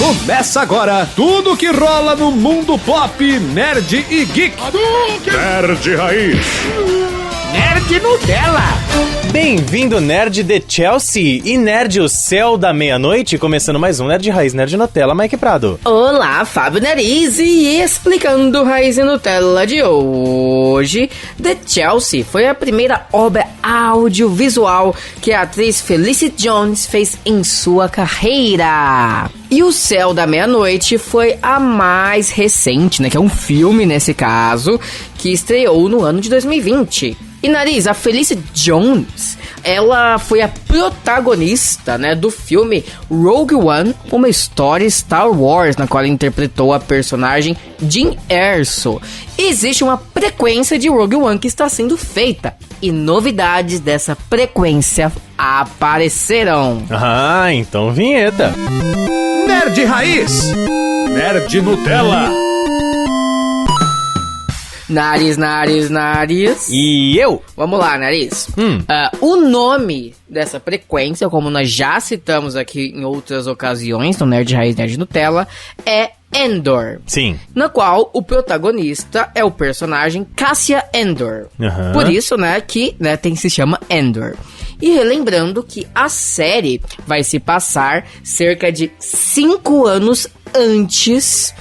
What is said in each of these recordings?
Começa agora tudo que rola no mundo pop, nerd e geek. Nerd Raiz. Nerd Nutella. Bem-vindo, Nerd de Chelsea e Nerd o Céu da Meia-Noite, começando mais um Nerd Raiz, Nerd Nutella, Mike Prado. Olá, Fábio Nariz, e explicando Raiz e Nutella de hoje, The Chelsea foi a primeira obra audiovisual que a atriz Felicity Jones fez em sua carreira. E O Céu da Meia-Noite foi a mais recente, né, que é um filme nesse caso, que estreou no ano de 2020. E Nariz, a Felicity Jones, ela foi a protagonista, né, do filme Rogue One, uma história Star Wars, na qual ela interpretou a personagem Jyn Erso. Existe uma frequência de Rogue One que está sendo feita, e novidades dessa frequência aparecerão. Ah, então vinheta. Nerd Raiz. Nerd Nutella. Nariz. E eu? Vamos lá, Nariz. O nome dessa frequência, como nós já citamos aqui em outras ocasiões no Nerd Raiz, Nerd Nutella, é Endor. Sim. Na qual o protagonista é o personagem Cassian Andor. Uhum. Por isso, né, que se chama Endor. E relembrando que a série vai se passar cerca de 5 anos antes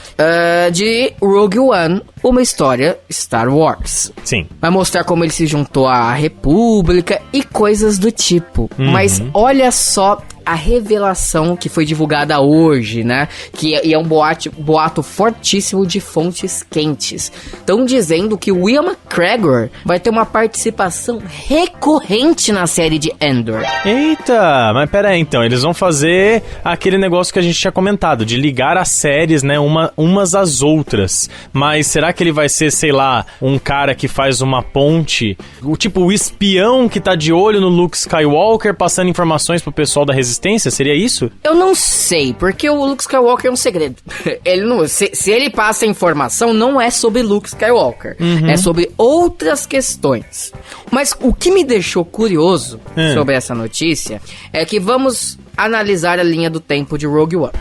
de Rogue One, uma história Star Wars. Sim. Vai mostrar como ele se juntou à República e coisas do tipo. Mas olha só a revelação que foi divulgada hoje, né? Que é um boato fortíssimo de fontes quentes. Estão dizendo que o Ian McGregor vai ter uma participação recorrente na série de Endor. Eita, mas pera aí, então, eles vão fazer aquele negócio que a gente tinha comentado, de ligar as séries, né, umas às outras. Mas será que ele vai ser, sei lá, um cara que faz uma ponte, o espião que tá de olho no Luke Skywalker, passando informações pro pessoal da Resistência? Seria isso? Eu não sei, porque o Luke Skywalker é um segredo. Ele não, se ele passa informação, não é sobre Luke Skywalker. É sobre outras questões. Mas o que me deixou curioso sobre essa notícia é que vamos analisar a linha do tempo de Rogue One.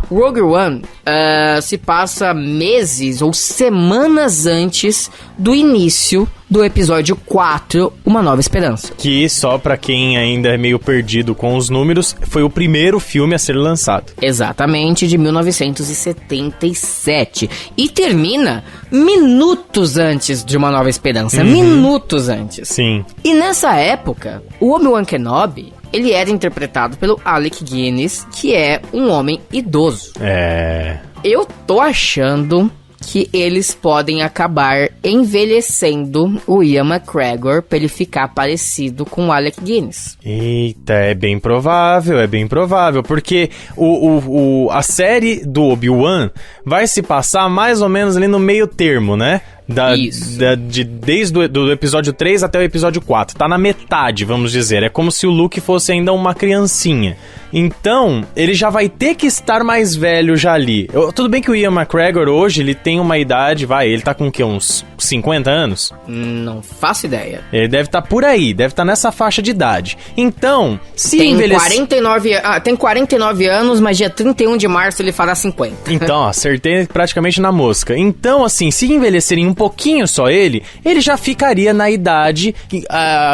Rogue One se passa meses ou semanas antes do início do episódio 4, Uma Nova Esperança. Que, só pra quem ainda é meio perdido com os números, foi o primeiro filme a ser lançado. Exatamente, de 1977. E termina minutos antes de Uma Nova Esperança. Minutos antes. Sim. E nessa época, o Obi-Wan Kenobi, ele era interpretado pelo Alec Guinness, que é um homem idoso. Eu tô achando que eles podem acabar envelhecendo o Ian McGregor pra ele ficar parecido com o Alec Guinness. Eita, é bem provável, porque a série do Obi-Wan vai se passar mais ou menos ali no meio termo, né? Desde o episódio 3 até o episódio 4. Tá na metade, vamos dizer. É como se o Luke fosse ainda uma criancinha. Então, ele já vai ter que estar mais velho já ali. Tudo bem que o Ian McGregor hoje, ele tem uma idade, ele tá com o quê? Uns 50 anos? Não faço ideia. Ele deve estar por aí, deve estar nessa faixa de idade. Então, se tem 49 anos, mas dia 31 de março ele fará 50. Então, acertei praticamente na mosca. Então, assim, se envelhecerem um pouquinho só ele já ficaria na idade,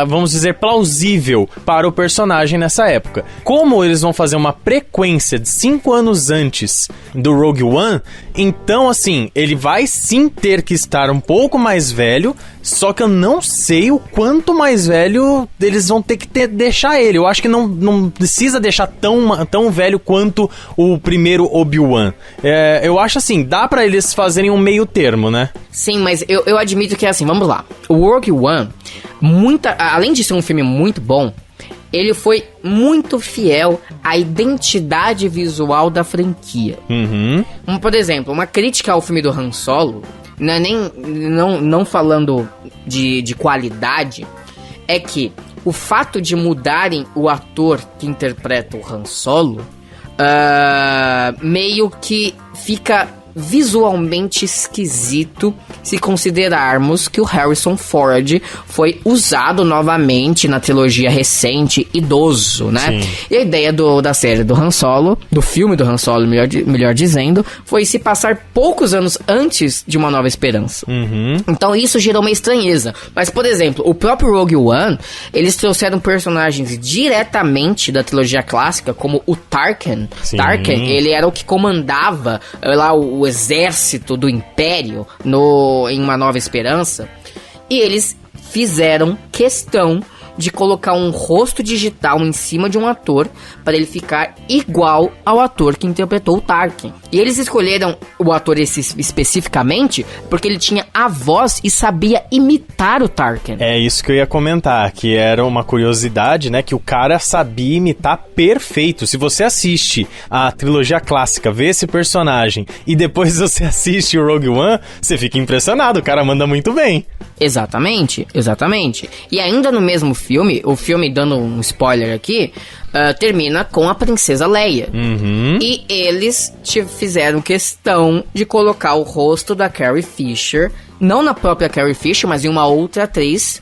vamos dizer, plausível para o personagem nessa época. Como eles vão fazer uma frequência de 5 anos antes do Rogue One, então, assim, ele vai sim ter que estar um pouco mais velho, só que eu não sei o quanto mais velho eles vão ter que deixar ele. Eu acho que não precisa deixar tão velho quanto o primeiro Obi-Wan. Eu acho assim, dá pra eles fazerem um meio termo, né? Sim, mas eu admito que é assim, vamos lá. O Rogue One, além de ser um filme muito bom, ele foi muito fiel à identidade visual da franquia. Por exemplo, uma crítica ao filme do Han Solo, não falando de qualidade, é que o fato de mudarem o ator que interpreta o Han Solo, meio que fica visualmente esquisito se considerarmos que o Harrison Ford foi usado novamente na trilogia recente Idoso, né? Sim. E a ideia da série do Han Solo, do filme do Han Solo, melhor dizendo, foi se passar poucos anos antes de Uma Nova Esperança. Então isso gerou uma estranheza. Mas, por exemplo, o próprio Rogue One, eles trouxeram personagens diretamente da trilogia clássica, como o Tarkin. Sim. Tarkin, ele era o que comandava lá o exército do Império em Uma Nova Esperança. E eles fizeram questão de colocar um rosto digital em cima de um ator para ele ficar igual ao ator que interpretou o Tarkin. E eles escolheram o ator especificamente porque ele tinha a voz e sabia imitar o Tarkin. É isso que eu ia comentar, que era uma curiosidade, né, que o cara sabia imitar perfeito. Se você assiste a trilogia clássica, vê esse personagem e depois você assiste o Rogue One, você fica impressionado, o cara manda muito bem. Exatamente. E ainda no mesmo filme, o filme, dando um spoiler aqui, termina com a Princesa Leia. E eles fizeram questão de colocar o rosto da Carrie Fisher, não na própria Carrie Fisher, mas em uma outra atriz,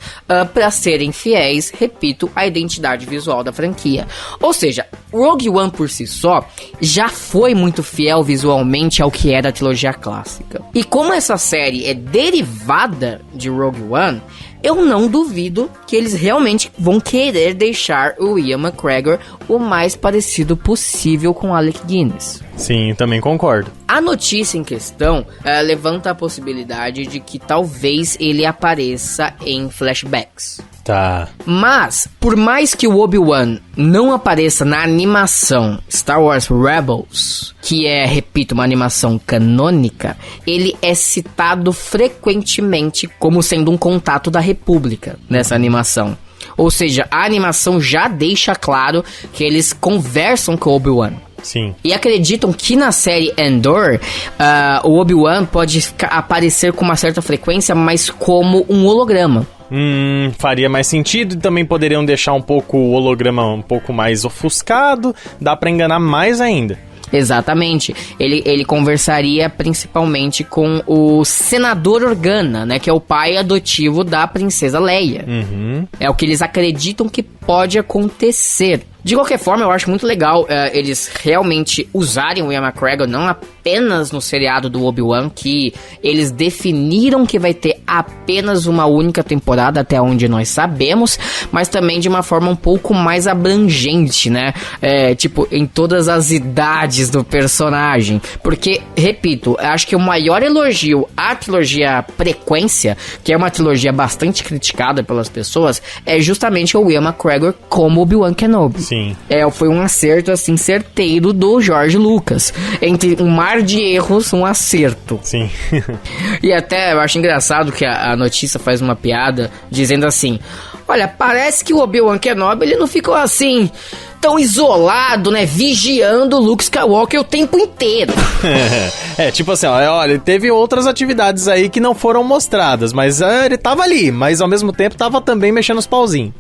para serem fiéis, repito, à identidade visual da franquia. Ou seja, Rogue One por si só já foi muito fiel visualmente ao que era a trilogia clássica. E como essa série é derivada de Rogue One, eu não duvido que eles realmente vão querer deixar o Ian McGregor o mais parecido possível com Alec Guinness. Sim, também concordo. A notícia em questão levanta a possibilidade de que talvez ele apareça em flashbacks. Tá. Mas, por mais que o Obi-Wan não apareça na animação Star Wars Rebels, que é, repito, uma animação canônica, ele é citado frequentemente como sendo um contato da República nessa animação. Ou seja, a animação já deixa claro que eles conversam com o Obi-Wan. Sim. E acreditam que na série Andor, o Obi-Wan pode aparecer com uma certa frequência, mas como um holograma. Faria mais sentido e também poderiam deixar um pouco o holograma um pouco mais ofuscado, dá pra enganar mais ainda. Exatamente. Ele conversaria principalmente com o Senador Organa, né? Que é o pai adotivo da Princesa Leia. É o que eles acreditam que pode acontecer. De qualquer forma, eu acho muito legal eles realmente usarem o Ian McGregor não apenas no seriado do Obi-Wan, que eles definiram que vai ter apenas uma única temporada, até onde nós sabemos, mas também de uma forma um pouco mais abrangente, né? Tipo, em todas as idades do personagem. Porque, repito, acho que o maior elogio à trilogia Frequência, que é uma trilogia bastante criticada pelas pessoas, é justamente o Ian McGregor como Obi-Wan Kenobi. Sim. Foi um acerto, assim, certeiro do George Lucas. Entre um mar de erros, um acerto. Sim. E até eu acho engraçado que a notícia faz uma piada dizendo assim: olha, parece que o Obi-Wan Kenobi, ele não ficou assim tão isolado, né, vigiando o Luke Skywalker o tempo inteiro. Tipo assim, olha, teve outras atividades aí que não foram mostradas, mas ele tava ali, mas ao mesmo tempo tava também mexendo os pauzinhos.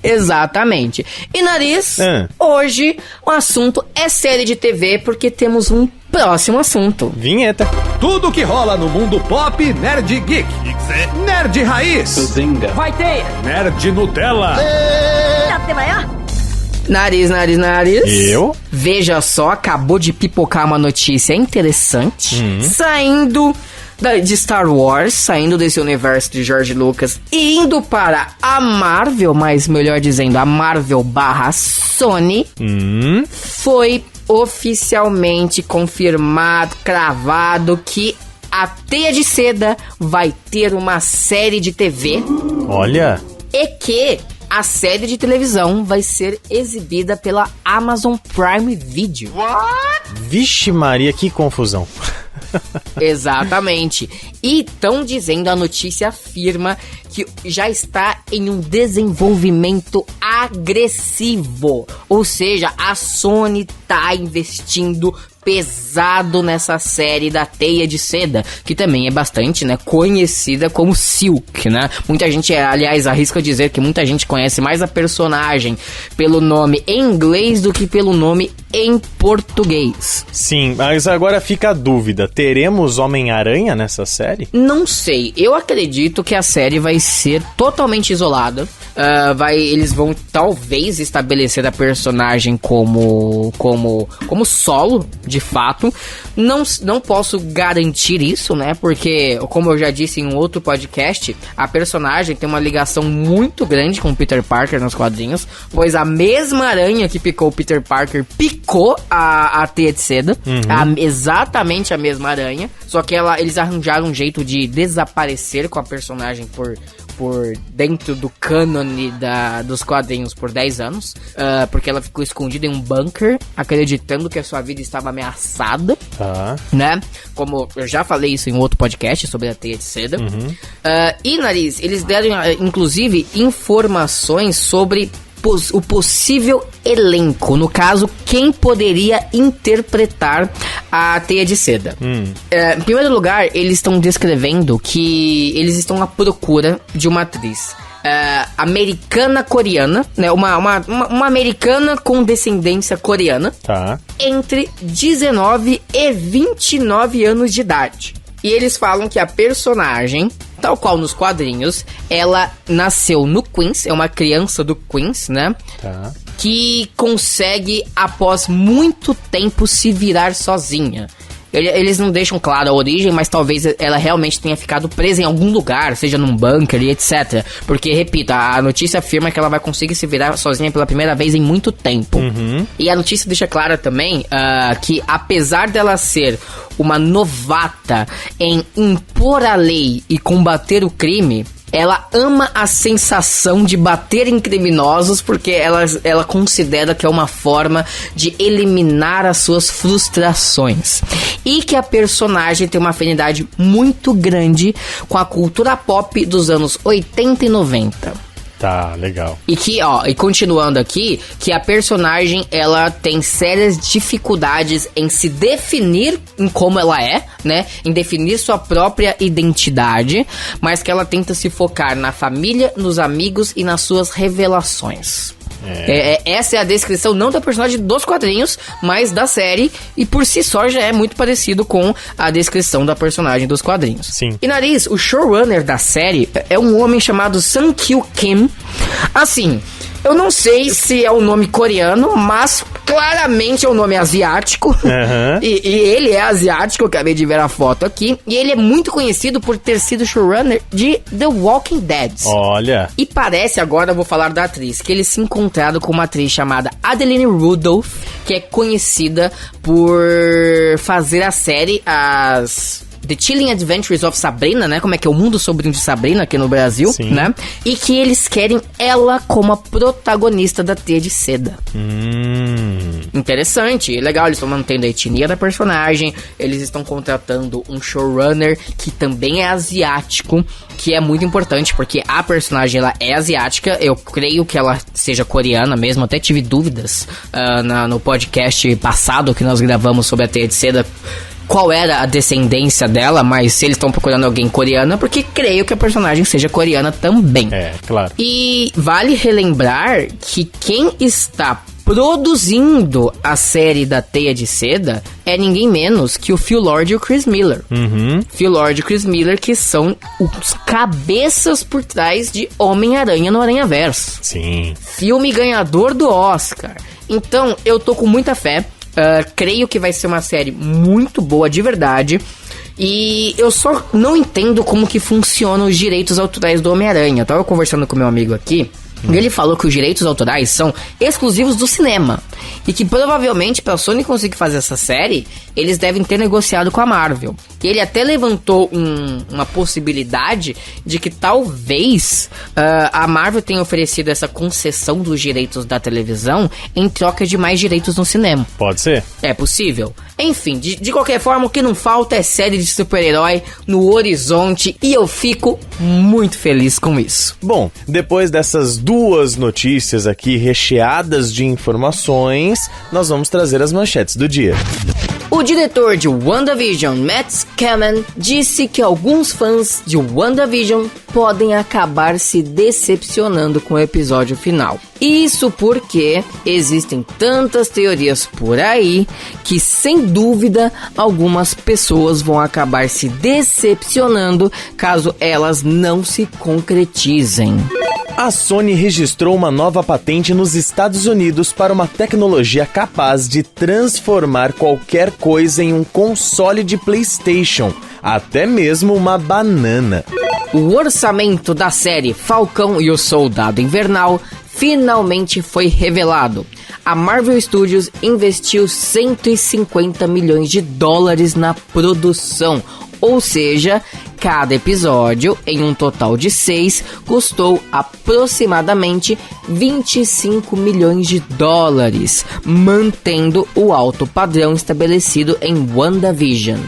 Exatamente. E Nariz, hoje o assunto é série de TV, porque temos um próximo assunto. Vinheta. Tudo que rola no mundo pop, nerd e geek. Nerd raiz. Vai ter Nerd Nutella. Nariz. Eu? Veja só, acabou de pipocar uma notícia interessante. Saindo de Star Wars, saindo desse universo de George Lucas e indo para a Marvel, mas melhor dizendo, a Marvel / Sony, foi oficialmente confirmado, cravado, que a Teia de Seda vai ter uma série de TV. Olha. E que a série de televisão vai ser exibida pela Amazon Prime Video. Vixe Maria, que confusão. Exatamente. E estão dizendo, a notícia afirma que já está em um desenvolvimento agressivo. Ou seja, a Sony tá investindo pesado nessa série da Teia de Seda, que também é bastante, né, conhecida como Silk, né? Muita gente, aliás, arrisca dizer que muita gente conhece mais a personagem pelo nome em inglês do que pelo nome em português. Sim, mas agora fica a dúvida, teremos Homem-Aranha nessa série? Não sei, eu acredito que a série vai ser totalmente isolada. Eles vão talvez estabelecer a personagem como solo, de fato. Não posso garantir isso, né? Porque, como eu já disse em um outro podcast, a personagem tem uma ligação muito grande com o Peter Parker nos quadrinhos, pois a mesma aranha que picou o Peter Parker picou a teia de seda. Exatamente a mesma aranha. Só que eles arranjaram um jeito de desaparecer com a personagem por dentro do cânone dos quadrinhos por 10 anos, porque ela ficou escondida em um bunker, acreditando que a sua vida estava ameaçada, né? Como eu já falei isso em outro podcast sobre a teia de seda. E, Nariz, eles deram, inclusive, informações sobre o possível elenco, no caso, quem poderia interpretar a teia de seda. Em primeiro lugar, eles estão descrevendo que eles estão à procura de uma atriz americana-coreana, né? Uma americana com descendência coreana, entre 19 e 29 anos de idade. E eles falam que a personagem, tal qual nos quadrinhos, ela nasceu no Queens, é uma criança do Queens, né? Que consegue, após muito tempo, se virar sozinha. Eles não deixam claro a origem, mas talvez ela realmente tenha ficado presa em algum lugar, seja num bunker e etc. Porque, repito, a notícia afirma que ela vai conseguir se virar sozinha pela primeira vez em muito tempo. E a notícia deixa clara também que, apesar dela ser uma novata em impor a lei e combater o crime, ela ama a sensação de bater em criminosos porque ela considera que é uma forma de eliminar as suas frustrações. E que a personagem tem uma afinidade muito grande com a cultura pop dos anos 80 e 90. Tá, legal. E que, e continuando aqui, que a personagem, ela tem sérias dificuldades em se definir em como ela é, né? Em definir sua própria identidade, mas que ela tenta se focar na família, nos amigos e nas suas revelações. Essa é a descrição não da personagem dos quadrinhos, mas da série, e por si só já é muito parecido com a descrição da personagem dos quadrinhos. Sim. E, Nariz, o showrunner da série é um homem chamado Sang-Kyu Kim. Assim, eu não sei se é um nome coreano, mas claramente é um nome asiático. E ele é asiático, eu acabei de ver a foto aqui. E ele é muito conhecido por ter sido showrunner de The Walking Dead. Olha. E parece, agora eu vou falar da atriz, que eles se encontraram com uma atriz chamada Adeline Rudolph, que é conhecida por fazer a série The Chilling Adventures of Sabrina, né? Como é que é o mundo sombrio de Sabrina aqui no Brasil, né? E que eles querem ela como a protagonista da teia de seda. Interessante, legal, eles estão mantendo a etnia da personagem, eles estão contratando um showrunner que também é asiático, que é muito importante, porque a personagem, ela é asiática, eu creio que ela seja coreana mesmo, até tive dúvidas no podcast passado que nós gravamos sobre a teia de seda, qual era a descendência dela, mas se eles estão procurando alguém coreana, porque creio que a personagem seja coreana também. Claro. E vale relembrar que quem está produzindo a série da Teia de Seda é ninguém menos que o Phil Lord e o Chris Miller. Phil Lord e Chris Miller, que são os cabeças por trás de Homem-Aranha no Aranhaverso. Sim. Filme ganhador do Oscar. Então, eu tô com muita fé. Creio que vai ser uma série muito boa de verdade. E eu só não entendo como que funcionam os direitos autorais do Homem-Aranha. Eu tava conversando com meu amigo aqui, e ele falou que os direitos autorais são exclusivos do cinema. E que provavelmente, pra Sony conseguir fazer essa série, eles devem ter negociado com a Marvel. E ele até levantou uma possibilidade de que talvez a Marvel tenha oferecido essa concessão dos direitos da televisão em troca de mais direitos no cinema. Pode ser. É possível. Enfim, de qualquer forma, o que não falta é série de super-herói no horizonte, e eu fico muito feliz com isso. Bom, depois dessas duas notícias aqui recheadas de informações, nós vamos trazer as manchetes do dia. O diretor de WandaVision, Matt Scammon, disse que alguns fãs de WandaVision podem acabar se decepcionando com o episódio final. Isso porque existem tantas teorias por aí que, sem dúvida, algumas pessoas vão acabar se decepcionando caso elas não se concretizem. A Sony registrou uma nova patente nos Estados Unidos para uma tecnologia capaz de transformar qualquer coisa em um console de PlayStation, até mesmo uma banana. O orçamento da série Falcão e o Soldado Invernal finalmente foi revelado. A Marvel Studios investiu 150 milhões de dólares na produção, ou seja, cada episódio, em um total de 6, custou aproximadamente 25 milhões de dólares, mantendo o alto padrão estabelecido em WandaVision.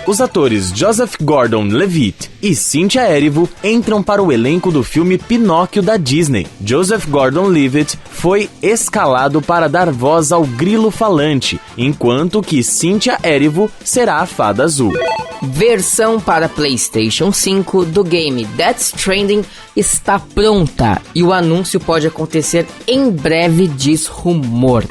Os atores Joseph Gordon-Levitt e Cynthia Erivo entram para o elenco do filme Pinóquio da Disney. Joseph Gordon-Levitt foi escalado para dar voz ao grilo falante, enquanto que Cynthia Erivo será a Fada Azul. Versão para PlayStation 5 do game Death Stranding está pronta e o anúncio pode acontecer em breve, diz rumor.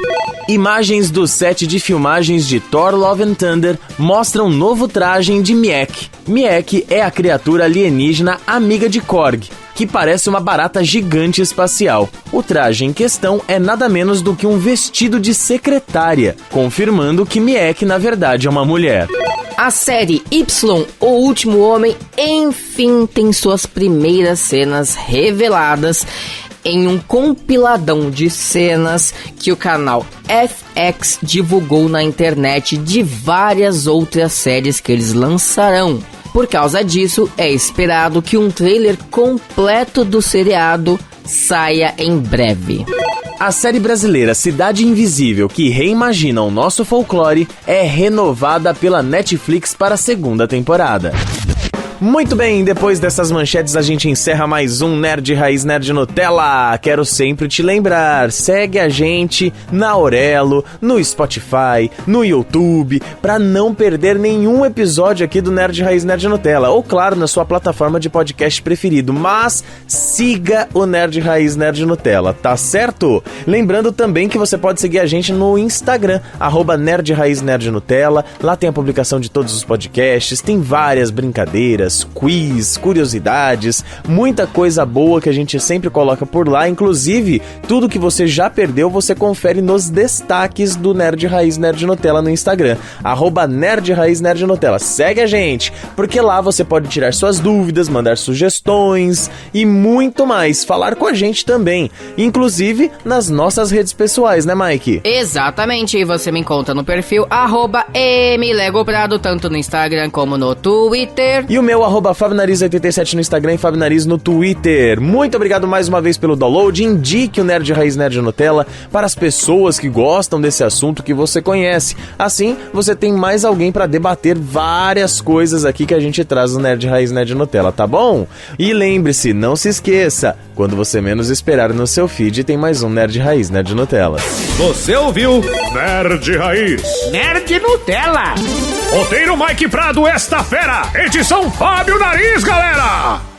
Imagens do set de filmagens de Thor Love and Thunder mostram novo traje de Miek. Miek é a criatura alienígena amiga de Korg, que parece uma barata gigante espacial. O traje em questão é nada menos do que um vestido de secretária, confirmando que Miek na verdade é uma mulher. A série Y, O Último Homem, enfim tem suas primeiras cenas reveladas em um compiladão de cenas que o canal FX divulgou na internet de várias outras séries que eles lançarão. Por causa disso, é esperado que um trailer completo do seriado saia em breve. A série brasileira Cidade Invisível, que reimagina o nosso folclore, é renovada pela Netflix para a segunda temporada. Muito bem, depois dessas manchetes a gente encerra mais um Nerd Raiz Nerd Nutella. Quero sempre te lembrar, segue a gente na Aurelo, no Spotify, no YouTube, pra não perder nenhum episódio aqui do Nerd Raiz Nerd Nutella. Ou claro, na sua plataforma de podcast preferido, mas siga o Nerd Raiz Nerd Nutella, tá certo? Lembrando também que você pode seguir a gente no Instagram, @Nerd Raiz Nerd Nutella. Lá tem a publicação de todos os podcasts, tem várias brincadeiras, quiz, curiosidades, muita coisa boa que a gente sempre coloca por lá. Inclusive, tudo que você já perdeu, você confere nos destaques do Nerd Raiz Nerd Nutella no Instagram, @Nerd Raiz Nerd Nutella. Segue a gente, porque lá você pode tirar suas dúvidas, mandar sugestões e muito mais, falar com a gente também, inclusive nas nossas redes pessoais, né, Mike? Exatamente, você me encontra no perfil @mlegoprado, tanto no Instagram como no Twitter. E o meu @FabioNariz87 no Instagram e FabioNariz no Twitter. Muito obrigado mais uma vez pelo download. Indique o Nerd Raiz Nerd Nutella para as pessoas que gostam desse assunto que você conhece. Assim, você tem mais alguém para debater várias coisas aqui que a gente traz no Nerd Raiz Nerd Nutella, tá bom? E lembre-se, não se esqueça, quando você menos esperar no seu feed, tem mais um Nerd Raiz Nerd Nutella. Você ouviu Nerd Raiz Nerd Nutella. Roteiro Mike Prado, esta fera. Edição Fábio Nariz, galera.